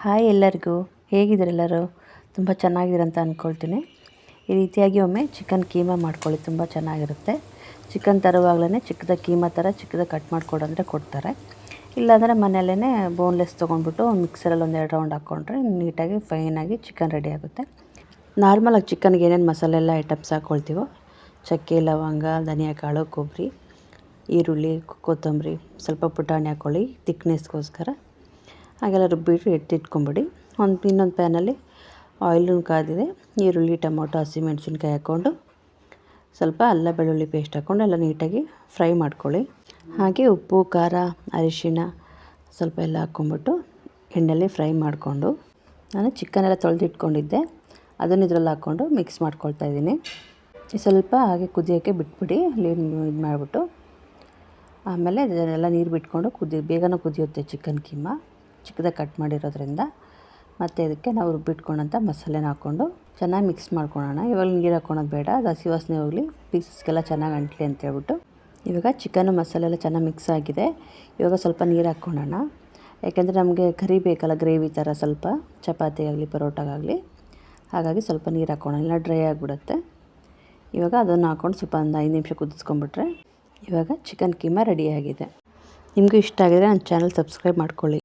Hi ಎಲ್ಲರಿಗೂ, ಹೇಗಿದ್ದೀರೆಲ್ಲರೂ? ತುಂಬ ಚೆನ್ನಾಗಿದ್ದೀರ ಅಂತ ಅಂದ್ಕೊಳ್ತೀನಿ. ಈ ರೀತಿಯಾಗಿ ಒಮ್ಮೆ ಚಿಕನ್ ಕೀಮಾ ಮಾಡ್ಕೊಳ್ಳಿ, ತುಂಬ ಚೆನ್ನಾಗಿರುತ್ತೆ. ಚಿಕನ್ ತರುವಾಗಲೇ ಚಿಕ್ಕದಾಗಿ ಕೀಮಾ ಥರ ಚಿಕ್ಕದಾಗಿ ಕಟ್ ಮಾಡಿಕೊಡು ಅಂದರೆ ಕೊಡ್ತಾರೆ. ಇಲ್ಲಾಂದರೆ ಮನೆಯಲ್ಲೇ ಬೋನ್ಲೆಸ್ ತೊಗೊಂಡ್ಬಿಟ್ಟು ಮಿಕ್ಸರಲ್ಲಿ ಒಂದೆರಡು ರೌಂಡ್ ಹಾಕ್ಕೊಂಡ್ರೆ ನೀಟಾಗಿ ಫೈನಾಗಿ ಚಿಕನ್ ರೆಡಿ ಆಗುತ್ತೆ. ನಾರ್ಮಲಾಗಿ ಚಿಕನ್ಗೆ ಏನೇನು ಮಸಾಲೆ ಎಲ್ಲ ಐಟಮ್ಸ್ ಹಾಕ್ಕೊಳ್ತೀವೋ, ಚಕ್ಕೆ, ಲವಂಗ, ಧನಿಯಾ ಕಾಳು, ಕೊಬ್ಬರಿ, ಈರುಳ್ಳಿ, ಕೊತ್ತಂಬರಿ, ಸ್ವಲ್ಪ ಪುಟಾಣಿ ಹಾಕ್ಕೊಳ್ಳಿ ತಿಕ್ನೆಸ್ಗೋಸ್ಕರ. ಹಾಗೆಲ್ಲ ರುಬ್ಬಿಟ್ಟು ಎತ್ತಿಟ್ಕೊಂಬಿಡಿ. ಇನ್ನೊಂದು ಪ್ಯಾನಲ್ಲಿ ಆಯಿಲು ಕಾದಿದೆ, ಈರುಳ್ಳಿ, ಟೊಮೊಟೊ, ಹಸಿಮೆಣ್ಸಿನ್ಕಾಯಿ ಹಾಕ್ಕೊಂಡು ಸ್ವಲ್ಪ ಅಲ್ಲ ಬೆಳ್ಳುಳ್ಳಿ ಪೇಸ್ಟ್ ಹಾಕ್ಕೊಂಡು ಎಲ್ಲ ನೀಟಾಗಿ ಫ್ರೈ ಮಾಡ್ಕೊಳ್ಳಿ. ಹಾಗೆ ಉಪ್ಪು, ಖಾರ, ಅರಿಶಿಣ ಸ್ವಲ್ಪ ಎಲ್ಲ ಹಾಕ್ಕೊಂಬಿಟ್ಟು ಎಣ್ಣೆಯಲ್ಲಿ ಫ್ರೈ ಮಾಡಿಕೊಂಡು ನಾನು ಚಿಕನೆಲ್ಲ ತೊಳೆದಿಟ್ಕೊಂಡಿದ್ದೆ, ಅದನ್ನು ಇದರಲ್ಲಿ ಹಾಕ್ಕೊಂಡು ಮಿಕ್ಸ್ ಮಾಡ್ಕೊಳ್ತಾ ಇದ್ದೀನಿ. ಸ್ವಲ್ಪ ಹಾಗೆ ಕುದಿಯೋಕ್ಕೆ ಬಿಟ್ಬಿಡಿ, ಇದು ಮಾಡಿಬಿಟ್ಟು ಆಮೇಲೆ ಇದನ್ನೆಲ್ಲ ನೀರು ಬಿಟ್ಕೊಂಡು ಬೇಗನೆ ಕುದಿಯುತ್ತೆ ಚಿಕನ್ ಕೀಮಾ, ಚಿಕ್ಕದಾಗಿ ಕಟ್ ಮಾಡಿರೋದ್ರಿಂದ. ಮತ್ತು ಇದಕ್ಕೆ ನಾವು ರುಬ್ಬಿಟ್ಕೊಂಡಂಥ ಮಸಾಲೆನ ಹಾಕ್ಕೊಂಡು ಚೆನ್ನಾಗಿ ಮಿಕ್ಸ್ ಮಾಡ್ಕೊಳ್ಳೋಣ. ಇವಾಗ ನೀರು ಹಾಕ್ಕೊಳೋದು ಬೇಡ, ಅದು ಹಸಿ ವಾಸನೆ ಹೋಗಲಿ, ಪೀಸಸ್ಗೆಲ್ಲ ಚೆನ್ನಾಗಿ ಅಂಟಲಿ ಅಂತೇಳ್ಬಿಟ್ಟು. ಇವಾಗ ಚಿಕನ್ನು ಮಸಾಲೆ ಎಲ್ಲ ಚೆನ್ನಾಗಿ ಮಿಕ್ಸ್ ಆಗಿದೆ. ಇವಾಗ ಸ್ವಲ್ಪ ನೀರು ಹಾಕ್ಕೊಳ್ಳೋಣ, ಯಾಕೆಂದರೆ ನಮಗೆ ಕರಿ ಬೇಕಲ್ಲ, ಗ್ರೇವಿ ಥರ ಸ್ವಲ್ಪ ಚಪಾತಿ ಆಗಲಿ ಪರೋಟಾಗಾಗಲಿ. ಹಾಗಾಗಿ ಸ್ವಲ್ಪ ನೀರು ಹಾಕ್ಕೊಳ್ಳೋಣ, ಇಲ್ಲ ಡ್ರೈ ಆಗಿಬಿಡುತ್ತೆ. ಇವಾಗ ಅದನ್ನು ಹಾಕ್ಕೊಂಡು ಸ್ವಲ್ಪ ಒಂದು 5 ನಿಮಿಷ ಕುದಿಸ್ಕೊಂಡ್ಬಿಟ್ರೆ ಇವಾಗ ಚಿಕನ್ ಕೀಮಾ ರೆಡಿಯಾಗಿದೆ. ನಿಮಗೂ ಇಷ್ಟ ಆಗಿದರೆ ನನ್ನ ಚಾನಲ್ ಸಬ್ಸ್ಕ್ರೈಬ್ ಮಾಡ್ಕೊಳ್ಳಿ.